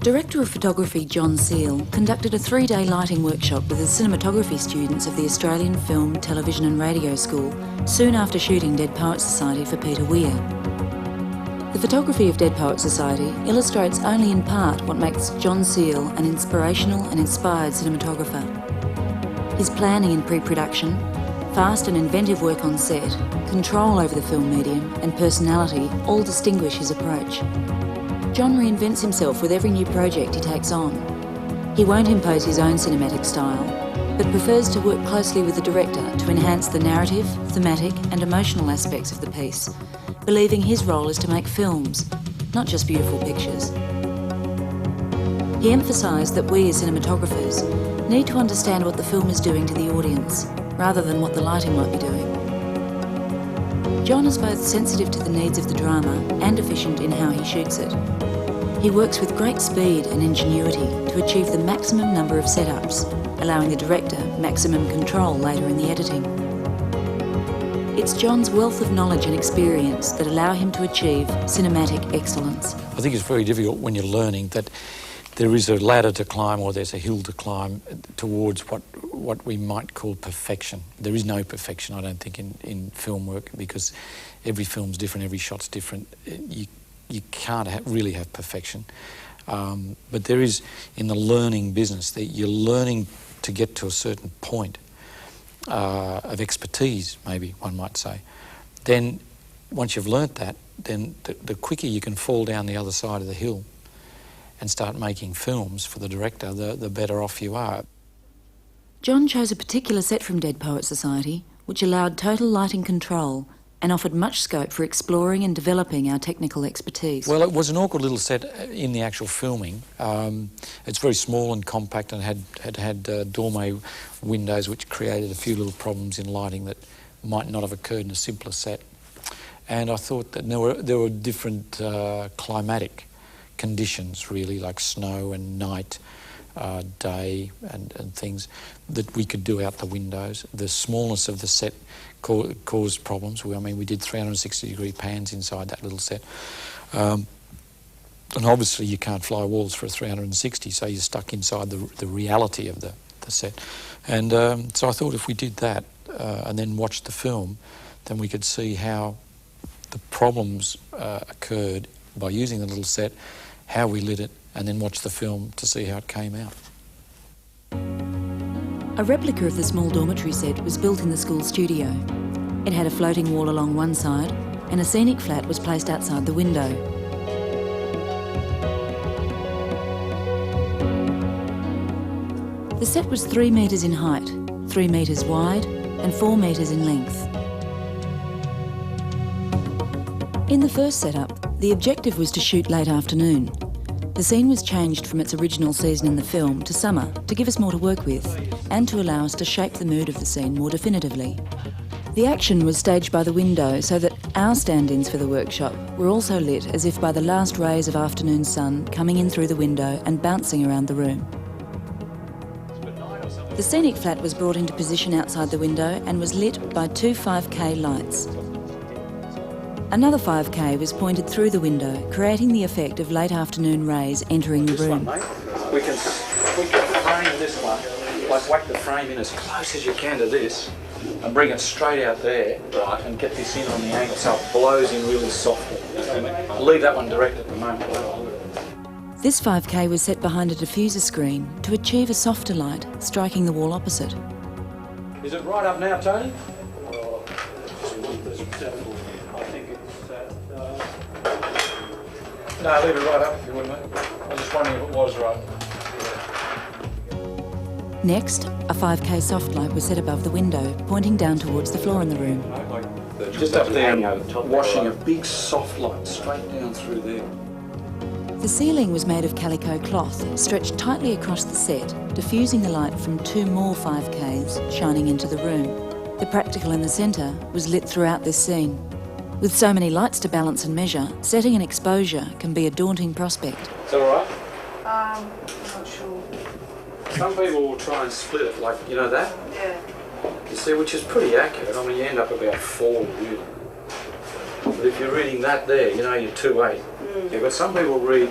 Director of Photography John Seal conducted a 3-day lighting workshop with the cinematography students of the Australian Film, Television and Radio School soon after shooting Dead Poets Society for Peter Weir. The photography of Dead Poets Society illustrates only in part what makes John Seal an inspirational and inspired cinematographer. His planning in pre-production, fast and inventive work on set, control over the film medium and personality all distinguish his approach. John reinvents himself with every new project he takes on. He won't impose his own cinematic style, but prefers to work closely with the director to enhance the narrative, thematic and emotional aspects of the piece, believing his role is to make films, not just beautiful pictures. He emphasised that we as cinematographers need to understand what the film is doing to the audience, rather than what the lighting might be doing. John is both sensitive to the needs of the drama and efficient in how he shoots it. He works with great speed and ingenuity to achieve the maximum number of setups, allowing the director maximum control later in the editing. It's John's wealth of knowledge and experience that allow him to achieve cinematic excellence. I think it's very difficult when you're learning that there is a ladder to climb or there's a hill to climb towards what we might call perfection. There is no perfection, I don't think, in film work, because every film's different, every shot's different. You can't really have perfection. But there is, in the learning business, that you're learning to get to a certain point of expertise, maybe one might say. Then, once you've learnt that, then the quicker you can fall down the other side of the hill and start making films for the director, the better off you are. John chose a particular set from Dead Poets Society, which allowed total lighting control and offered much scope for exploring and developing our technical expertise. Well, it was an awkward little set in the actual filming. It's very small and compact and had dorme windows, which created a few little problems in lighting that might not have occurred in a simpler set. And I thought that there were different climatic conditions, really, like snow and night, day and things that we could do out the windows. The smallness of the set caused problems. I mean, we did 360-degree pans inside that little set. And obviously you can't fly walls for a 360, so you're stuck inside the reality of the set. And so I thought if we did that and then watched the film, then we could see how the problems occurred by using the little set, how we lit it, and then watch the film to see how it came out. A replica of the small dormitory set was built in the school studio. It had a floating wall along one side, and a scenic flat was placed outside the window. The set was 3 metres in height, 3 metres wide, and 4 metres in length. In the first setup, the objective was to shoot late afternoon. The scene was changed from its original season in the film to summer to give us more to work with and to allow us to shape the mood of the scene more definitively. The action was staged by the window so that our stand-ins for the workshop were also lit as if by the last rays of afternoon sun coming in through the window and bouncing around the room. The scenic flat was brought into position outside the window and was lit by 2 5K lights. Another 5K was pointed through the window, creating the effect of late afternoon rays entering the room. This one, mate, we can frame this one, like whack the frame in as close as you can to this and bring it straight out there, right, and get this in on the angle so it blows in really softly. I'll leave that one direct at the moment. This 5K was set behind a diffuser screen to achieve a softer light, striking the wall opposite. Is it right up now, Tony? No, leave it right up if you wouldn't, mate. I was just wondering if it was right. Next, a 5K soft light was set above the window, pointing down towards the floor in the room. Just up there, washing a big soft light straight down through there. The ceiling was made of calico cloth, stretched tightly across the set, diffusing the light from 2 more 5Ks shining into the room. The practical in the centre was lit throughout this scene. With so many lights to balance and measure, setting an exposure can be a daunting prospect. Is that all right? I'm not sure. Some people will try and split it, like, you know that? Yeah. You see, which is pretty accurate. I mean, you end up about 4, really. But if you're reading that there, you know you're 2.8. Yeah, but some people read,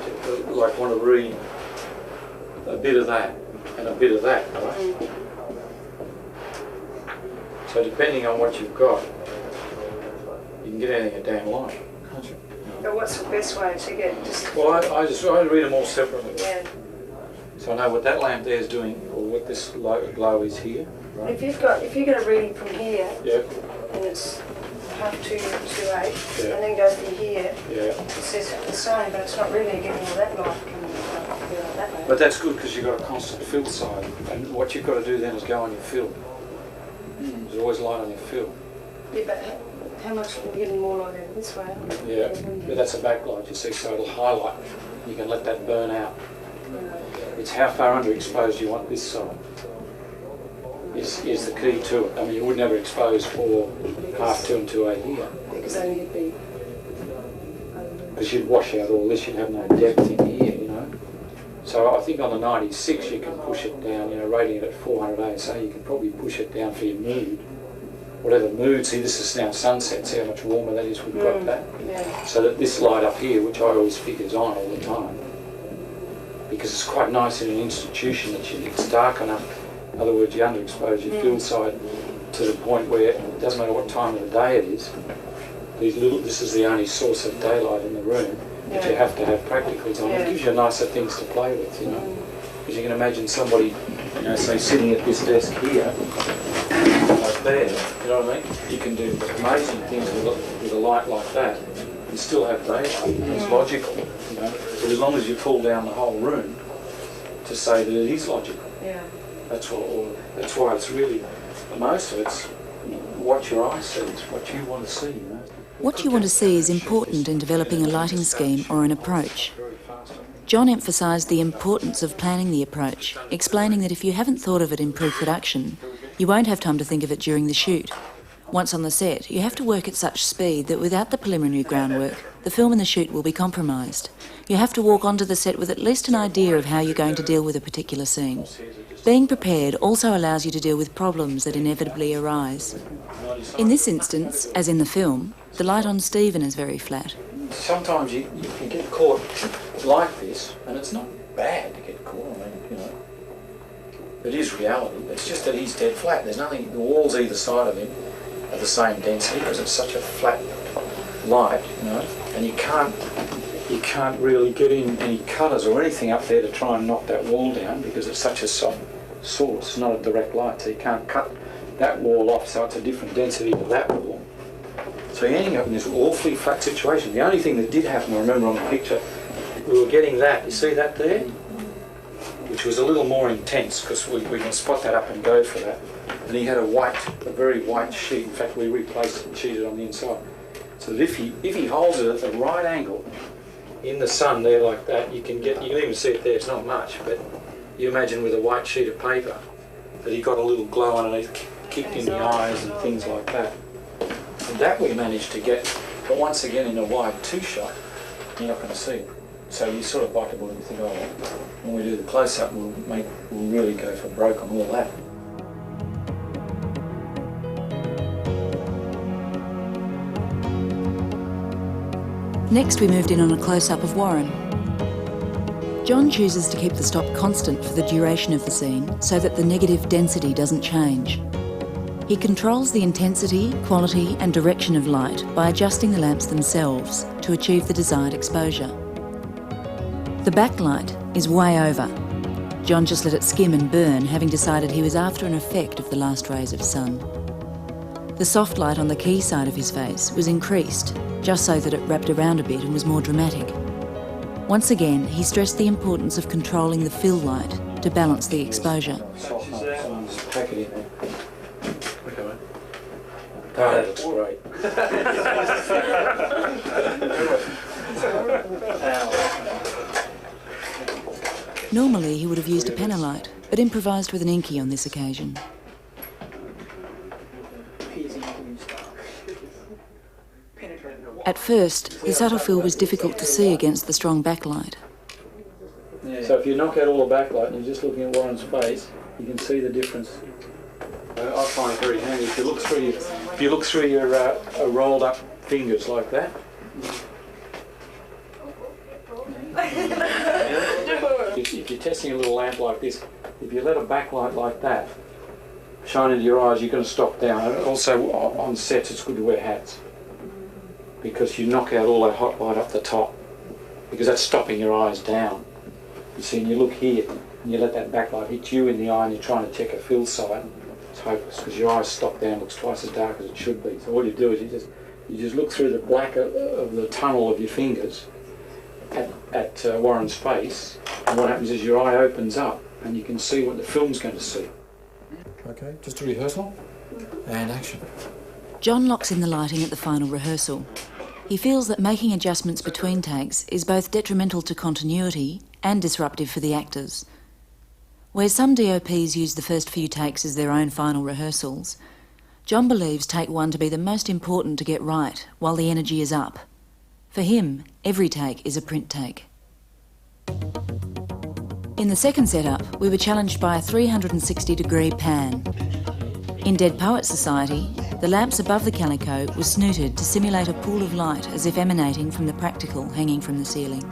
like want to read a bit of that and a bit of that, right? So depending on what you've got, you can get anything a damn light, can't you? But what's the best way to get just... Well, I read them all separately. Yeah. So I know what that lamp there is doing, or what this glow is here. Right? If you get a reading from here, Yeah. and it's half 2.8, Yeah. and then go through here, Yeah. it says the same, but it's not really getting all that light coming that way. But that's good because you've got a constant fill side, and what you've got to do then is go on your fill. There's always light on your fill. Yeah, but how much are we getting more light out this way? Yeah, but that's a backlight, you see, so it'll highlight. You can let that burn out. It's how far underexposed you want this side. Is the key to it. I mean, you would never expose for half 2 and 2.8 here. Because then you'd be... Because you'd wash out all this, you'd have no depth in here, you know. So I think on the 96 you can push it down, you know, rating it at 400 ASA, you can probably push it down for your mood. Whatever mood, see this is now sunset, see how much warmer that is, we've got that. Yeah. So that this light up here, which I always figure is on all the time, because it's quite nice in an institution that it's dark enough. In other words, you underexpose your field side to the point where it doesn't matter what time of the day it is. This is the only source of daylight in the room, but you have to have practicals on. It gives you nicer things to play with, you know. Because you can imagine somebody, you know, say sitting at this desk here, like there, you know what I mean? You can do amazing things with a light like that and still have daylight. It's logical, you know. But as long as you pull down the whole room to say that it is logical. Yeah. That's why it's really, most of it's what your eye sees, what you want to see, you know. What you want to see is important in developing a lighting scheme or an approach. John emphasised the importance of planning the approach, explaining that if you haven't thought of it in pre-production, you won't have time to think of it during the shoot. Once on the set, you have to work at such speed that without the preliminary groundwork, the film and the shoot will be compromised. You have to walk onto the set with at least an idea of how you're going to deal with a particular scene. Being prepared also allows you to deal with problems that inevitably arise. In this instance, as in the film, the light on Stephen is very flat. Sometimes you get caught like this, and it's not bad to get caught, I mean, you know. It is reality. It's just that he's dead flat. There's nothing, the walls either side of him are the same density because it's such a flat light, you know, and you can't really get in any colours or anything up there to try and knock that wall down because it's such a soft source, not a direct light, so you can't cut that wall off, so it's a different density to that wall. So you're ending up in this awfully flat situation. The only thing that did happen, I remember on the picture, we were getting that, you see that there? Which was a little more intense because we can spot that up and go for that. And he had a very white sheet. In fact, we replaced it and cheated on the inside. So that if he holds it at the right angle in the sun there like that, you can even see it there, it's not much, but you imagine with a white sheet of paper that he got a little glow underneath, kicked in the eyes and things like that. And that we managed to get, but once again in a wide two-shot, you're not going to see it. So you sort of bite the bullet and think, oh, when we do the close-up, we'll really go for broke on all that. Next, we moved in on a close-up of Warren. John chooses to keep the stop constant for the duration of the scene so that the negative density doesn't change. He controls the intensity, quality and direction of light by adjusting the lamps themselves to achieve the desired exposure. The backlight is way over. John just let it skim and burn, having decided he was after an effect of the last rays of sun. The soft light on the key side of his face was increased, just so that it wrapped around a bit and was more dramatic. Once again, he stressed the importance of controlling the fill light to balance the exposure. Pack it in. Oh, that looks great. Normally he would have used a penalight, but improvised with an inky on this occasion. At first, the subtle fill was difficult to see against the strong backlight. So if you knock out all the backlight and you're just looking at Warren's face, you can see the difference. I find it very handy. If you look through your rolled up fingers like that. If you're testing a little lamp like this, if you let a backlight like that shine into your eyes, you're going to stop down. And also on sets, it's good to wear hats because you knock out all that hot light up the top because that's stopping your eyes down. You see, and you look here and you let that backlight hit you in the eye and you're trying to check a fill side. It's hopeless because your eyes stop down, looks twice as dark as it should be. So all you do is you just look through the black of the tunnel of your fingers at Warren's face, and what happens is your eye opens up and you can see what the film's going to see. Okay, just a rehearsal and action. John locks in the lighting at the final rehearsal. He feels that making adjustments between takes is both detrimental to continuity and disruptive for the actors. Where some DOPs use the first few takes as their own final rehearsals, John believes take one to be the most important to get right while the energy is up. For him, every take is a print take. In the second setup, we were challenged by a 360-degree pan. In Dead Poets Society, the lamps above the calico were snooted to simulate a pool of light as if emanating from the practical hanging from the ceiling.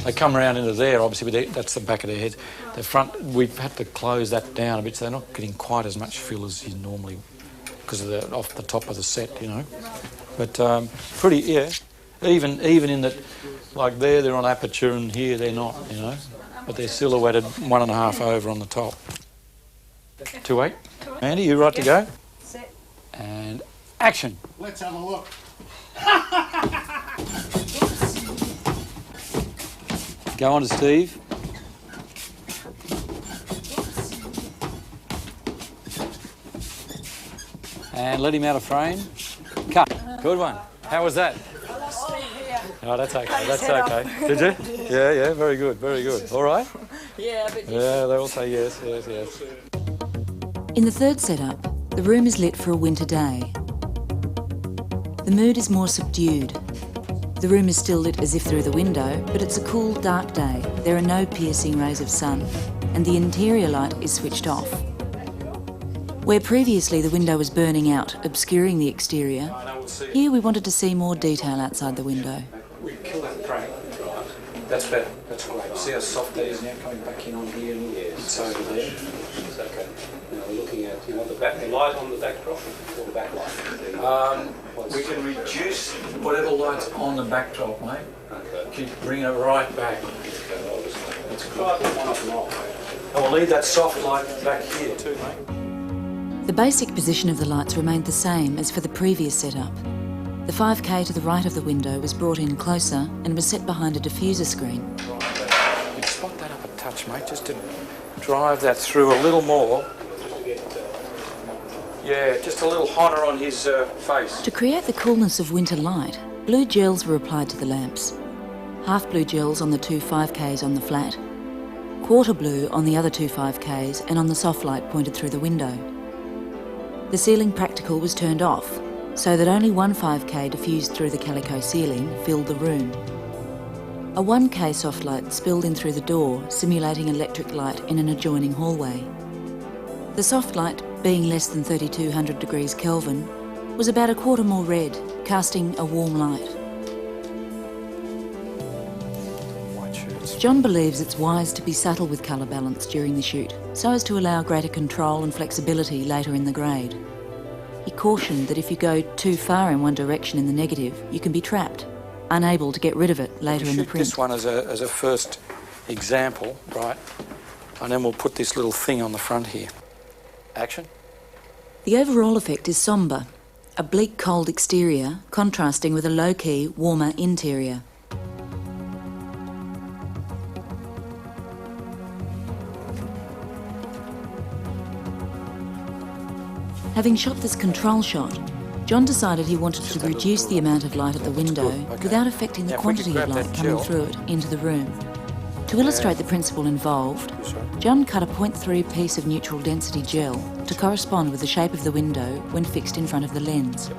They come around into there, obviously, but that's the back of their heads. The front, we've had to close that down a bit, so they're not getting quite as much fill as you normally, because of off the top of the set, you know. But pretty, yeah. Even in that, like there, they're on aperture, and here they're not, you know. But they're silhouetted 1.5 over on the top. 2-8. Andy, you right to go? Set. And action. Let's have a look. Go on to Steve. And let him out of frame. Cut. Good one. How was that? Oh, that's okay. That's okay. Did you? Yeah, very good, very good. All right? Yeah, but Yeah, they all say yes. In the third setup, the room is lit for a winter day. The mood is more subdued. The room is still lit as if through the window, but it's a cool, dark day. There are no piercing rays of sun, and the interior light is switched off. Where previously the window was burning out, obscuring the exterior, here we wanted to see more detail outside the window. We kill that crank. That's better. That's great. See how soft that is now coming back in on here? It's over there. It's okay. Now we're looking at, you want the light on the backdrop or the backlight? We can reduce whatever light's on the backdrop, mate. Okay. Keep bringing it right back. Okay, I'll just That's try good. the one up and off. And we'll leave that soft light back here too, mate. The basic position of the lights remained the same as for the previous setup. The 5K to the right of the window was brought in closer and was set behind a diffuser screen. Right. You spot that up a touch, mate, just to drive that through a little more. Yeah, just a little hotter on his face. To create the coolness of winter light, blue gels were applied to the lamps. Half blue gels on the two 5Ks on the flat, quarter blue on the other two 5Ks and on the soft light pointed through the window. The ceiling practical was turned off, so that only one 5K diffused through the calico ceiling filled the room. A 1K soft light spilled in through the door, simulating electric light in an adjoining hallway. The soft light, being less than 3200 degrees Kelvin, was about a quarter more red, casting a warm light. White shirts. John believes it's wise to be subtle with colour balance during the shoot, so as to allow greater control and flexibility later in the grade. He cautioned that if you go too far in one direction in the negative, you can be trapped, unable to get rid of it later in the print. This one as a first example, right? And then we'll put this little thing on the front here. Action. The overall effect is sombre, a bleak cold exterior contrasting with a low-key, warmer interior. Having shot this control shot, John decided he wanted to reduce the amount of light at the window without affecting the Now, if we could quantity of grab that light coming gel. through it into the room. To illustrate the principle involved, John cut a 0.3 piece of neutral density gel to correspond with the shape of the window when fixed in front of the lens.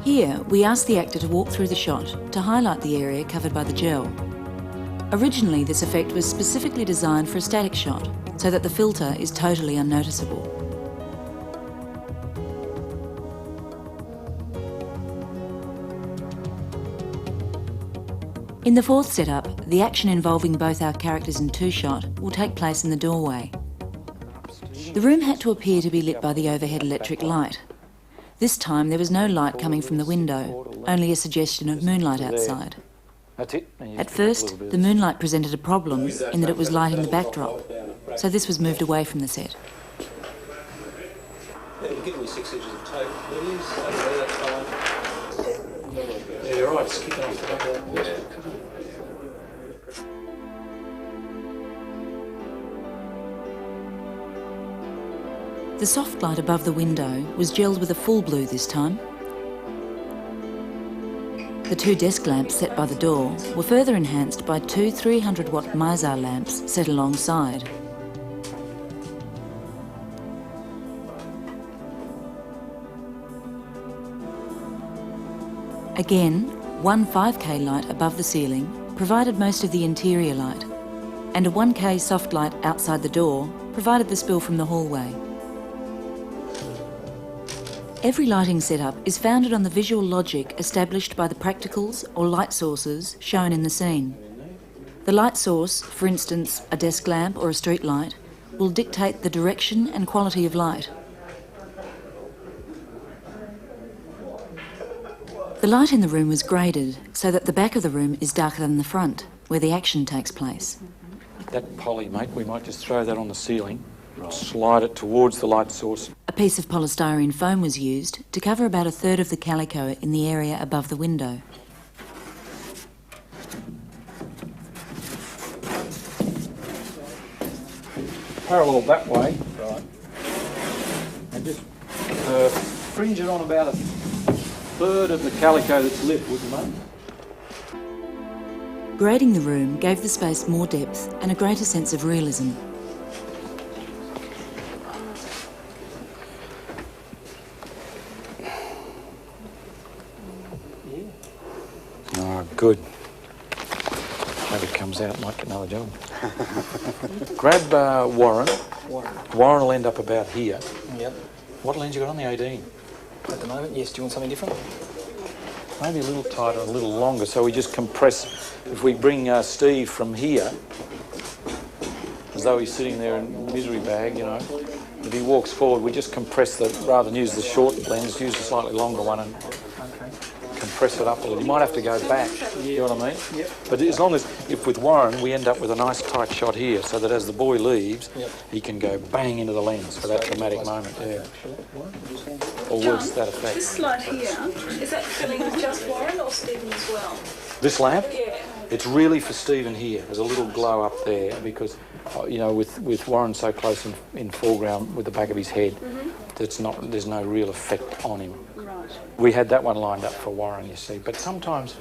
Here, we ask the actor to walk through the shot to highlight the area covered by the gel. Originally, this effect was specifically designed for a static shot, so that the filter is totally unnoticeable. In the fourth setup, the action involving both our characters in two-shot will take place in the doorway. The room had to appear to be lit by the overhead electric light. This time there was no light coming from the window, only a suggestion of moonlight outside. That's it. At first, the moonlight presented a problem in that it was lighting the backdrop, so this was moved away from the set. Give me 6 inches of tape, please. That's fine. Yeah, you're right. It's kicking off the back. Yeah. The soft light above the window was gelled with a full blue this time. The 2 desk lamps set by the door were further enhanced by 2 300-watt Mizar lamps set alongside. Again, one 5K light above the ceiling provided most of the interior light, and a 1K soft light outside the door provided the spill from the hallway. Every lighting setup is founded on the visual logic established by the practicals or light sources shown in the scene. The light source, for instance a desk lamp or a street light, will dictate the direction and quality of light. The light in the room was graded so that the back of the room is darker than the front, where the action takes place. That poly, mate, we might just throw that on the ceiling, slide it towards the light source. A piece of polystyrene foam was used to cover about a third of the calico in the area above the window. Parallel that way, right, and just fringe it on about a third of the calico that's lit, would you, mate? Grading the room gave the space more depth and a greater sense of realism. Oh, good. Maybe it comes out, might get another job. Grab Warren. Warren will end up about here. Yep. What lens you got on the 18? At the moment, yes. Do you want something different? Maybe a little tighter, a little longer, so we just compress. If we bring Steve from here, as though he's sitting there in misery bag, you know, if he walks forward, we just compress rather than use the short lens, use the slightly longer one and compress it up a little. You might have to go back, you know what I mean? Yep. But as long as, if with Warren, we end up with a nice tight shot here, so that as the boy leaves, he can go bang into the lens for that dramatic moment, yeah. Or words to that effect. This light here, is that filling with just Warren or Stephen as well? This lamp? Yeah. It's really for Stephen here. There's a little glow up there because, you know, with Warren so close in foreground with the back of his head, there's no real effect on him. Right. We had that one lined up for Warren, you see. But sometimes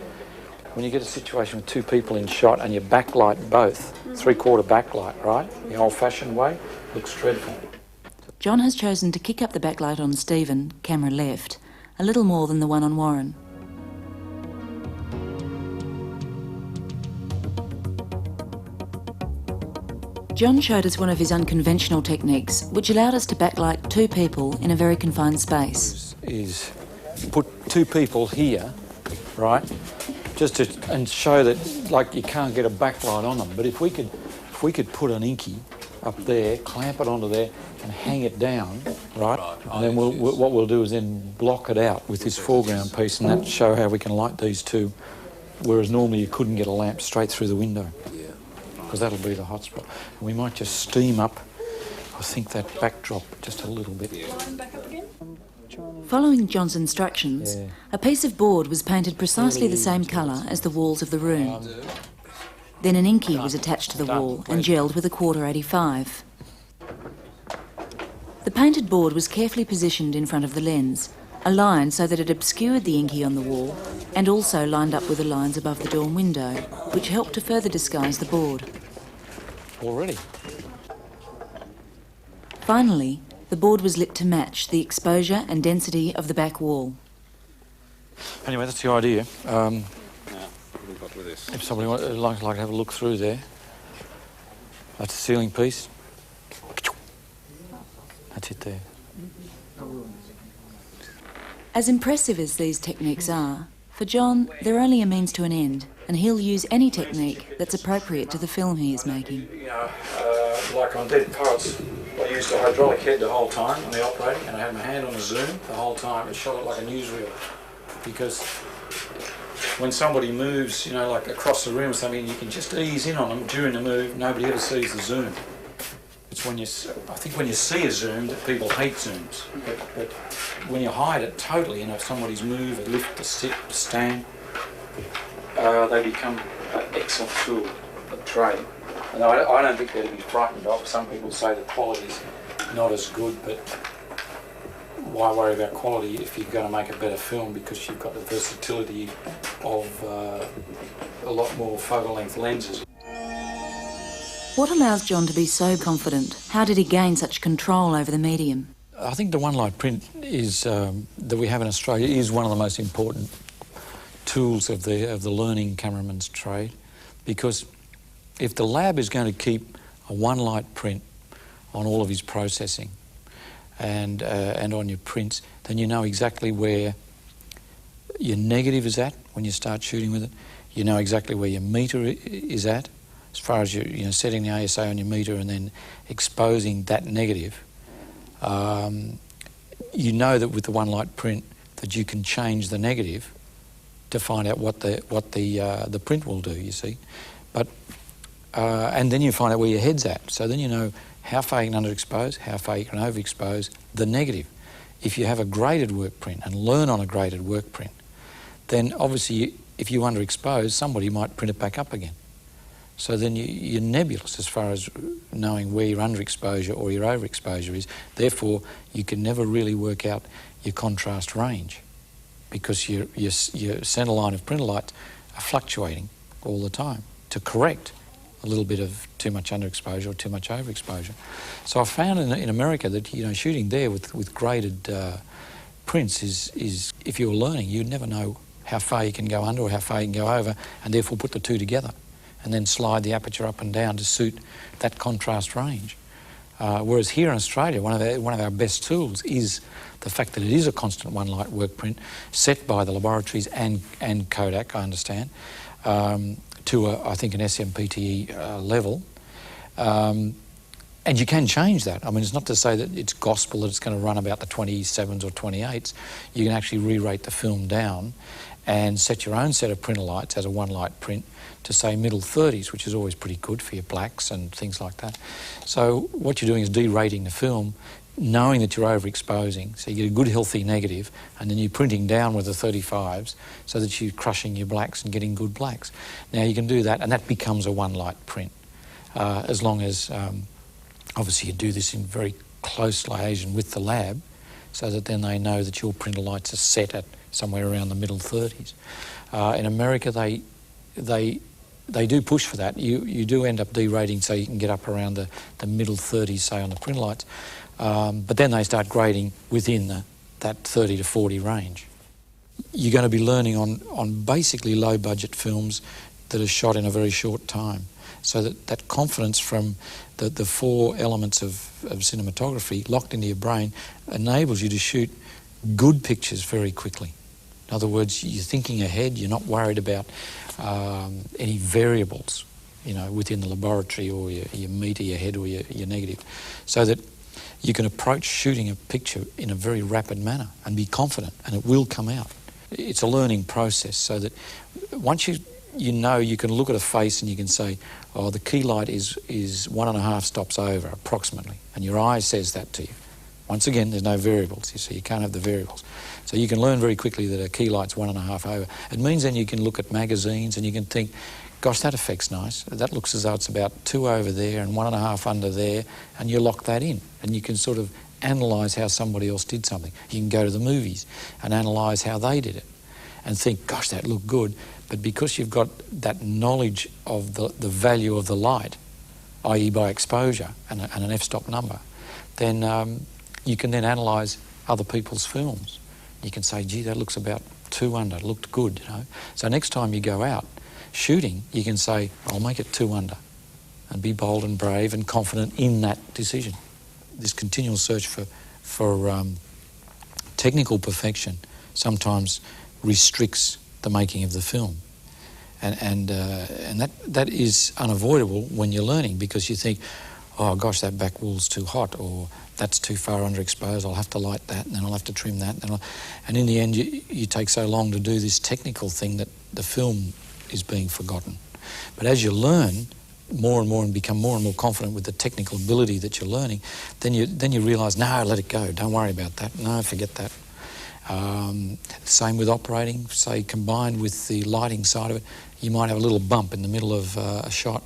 when you get a situation with 2 people in shot and you backlight both, 3/4 backlight, right, the old-fashioned way, looks dreadful. John has chosen to kick up the backlight on Stephen, camera left, a little more than the one on Warren. John showed us one of his unconventional techniques, which allowed us to backlight 2 people in a very confined space. Is put 2 people here, right, just to and show that like you can't get a backlight on them. But if we could put an inky up there, clamp it onto there, and hang it down, right, and then what we'll do is then block it out with this foreground piece, and that show how we can light these 2, whereas normally you couldn't get a lamp straight through the window. Because that'll be the hot spot. And we might just steam up, I think, that backdrop just a little bit. Line back up again? Following John's instructions, a piece of board was painted precisely the same colour as the walls of the room. Then an inky was attached to the wall and gelled with a 1/485. The painted board was carefully positioned in front of the lens, aligned so that it obscured the inky on the wall and also lined up with the lines above the door and window, which helped to further disguise the board. Already. Finally, the board was lit to match the exposure and density of the back wall. Anyway, that's the idea. Now, what have we got with this? If somebody would like to have a look through there, that's a ceiling piece. That's it there. As impressive as these techniques are, for John, they're only a means to an end, and he'll use any technique that's appropriate to the film he is making. You know, like on Dead Poets, I used a hydraulic head the whole time on the operating, and I had my hand on the zoom the whole time. It shot it like a newsreel, because when somebody moves, you know, like across the room or something, you can just ease in on them during the move. Nobody ever sees the zoom. It's when I think when you see a zoom that people hate zooms. But when you hide it totally, you know, if somebody's move, a lift, a sit, a stand, they become an excellent tool of trade. And I don't think they're to be frightened of. Some people say the quality's not as good, but why worry about quality if you're going to make a better film, because you've got the versatility of a lot more focal length lenses. What allows John to be so confident? How did he gain such control over the medium? I think the one light print is that we have in Australia is one of the most important tools of the learning cameraman's trade, because if the lab is going to keep a one light print on all of his processing and on your prints, then you know exactly where your negative is at when you start shooting with it. You know exactly where your meter is at, as far as you know, setting the ASA on your meter and then exposing that negative. You know that with the one light print that you can change the negative to find out what the print will do, you see. But and then you find out where your head's at. So then you know how far you can underexpose, how far you can overexpose the negative. If you have a graded work print and learn on a graded work print, then obviously if you underexpose, somebody might print it back up again. So then you're nebulous as far as knowing where your underexposure or your overexposure is. Therefore, you can never really work out your contrast range, because your centre line of printer lights are fluctuating all the time to correct a little bit of too much underexposure or too much overexposure. So I found in America that, you know, shooting there with graded prints is if you're learning, you'd never know how far you can go under or how far you can go over, and therefore put the two together and then slide the aperture up and down to suit that contrast range. Whereas here in Australia, one of our best tools is the fact that it is a constant one light work print set by the laboratories and Kodak, I understand, to I think an SMPTE level. And you can change that. I mean, it's not to say that it's gospel that it's going to run about the 27s or 28s. You can actually re-rate the film down and set your own set of printer lights as a one light print to say middle 30s, which is always pretty good for your blacks and things like that. So what you're doing is de-rating the film, knowing that you're overexposing, so you get a good healthy negative, and then you're printing down with the 35s so that you're crushing your blacks and getting good blacks. Now you can do that, and that becomes a one light print, as long as obviously you do this in very close liaison with the lab, so that then they know that your printer lights are set at somewhere around the middle 30s. In America, they do push for that. You do end up derating so you can get up around the middle 30s, say, on the printer lights. But then they start grading within that 30 to 40 range. You're going to be learning on basically low-budget films that are shot in a very short time. So that confidence from the four elements of cinematography locked into your brain enables you to shoot good pictures very quickly. In other words, you're thinking ahead, you're not worried about any variables, you know, within the laboratory or your meter, your head or your negative, so that you can approach shooting a picture in a very rapid manner and be confident, and it will come out. It's a learning process, so that once you know, you can look at a face and you can say, oh, the key light is 1.5 stops over, approximately, and your eye says that to you. Once again, there's no variables, you see, you can't have the variables. So you can learn very quickly that a key light's 1.5 over. It means then you can look at magazines and you can think, gosh, that effect's nice. That looks as though it's about 2 over there and 1.5 under there, and you lock that in. And you can sort of analyse how somebody else did something. You can go to the movies and analyse how they did it and think, gosh, that looked good. But because you've got that knowledge of the value of the light, i.e. by exposure and an f-stop number, then you can then analyse other people's films. You can say, gee, that looks about 2 under, it looked good, you know. So next time you go out shooting, you can say, I'll make it 2 under, and be bold and brave and confident in that decision. This continual search for technical perfection sometimes restricts the making of the film. And that is unavoidable when you're learning, because you think, oh gosh, that back wool's too hot, or that's too far underexposed, I'll have to light that, and then I'll have to trim that. And in the end, you take so long to do this technical thing that the film is being forgotten. But as you learn more and more and become more and more confident with the technical ability that you're learning, then you realise, no, let it go, don't worry about that, no, forget that. Same with operating, say combined with the lighting side of it, you might have a little bump in the middle of a shot,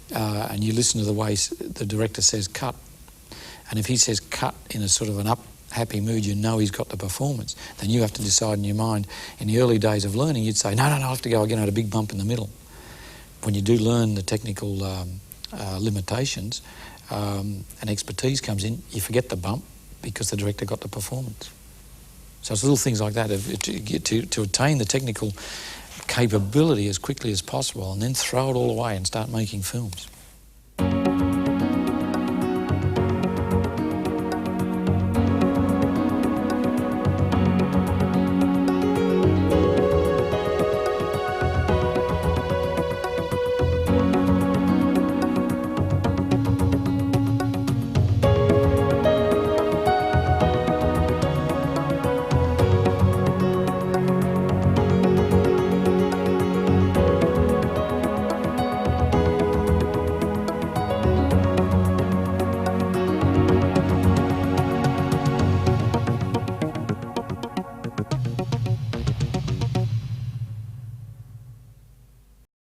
and you listen to the way the director says cut, and if he says cut in a sort of an happy mood, you know he's got the performance. Then you have to decide in your mind. In the early days of learning, you'd say, no, I'll have to go again, I had a big bump in the middle. When you do learn the technical limitations and expertise comes in, you forget the bump because the director got the performance. So it's little things like that to attain the technical capability as quickly as possible, and then throw it all away and start making films.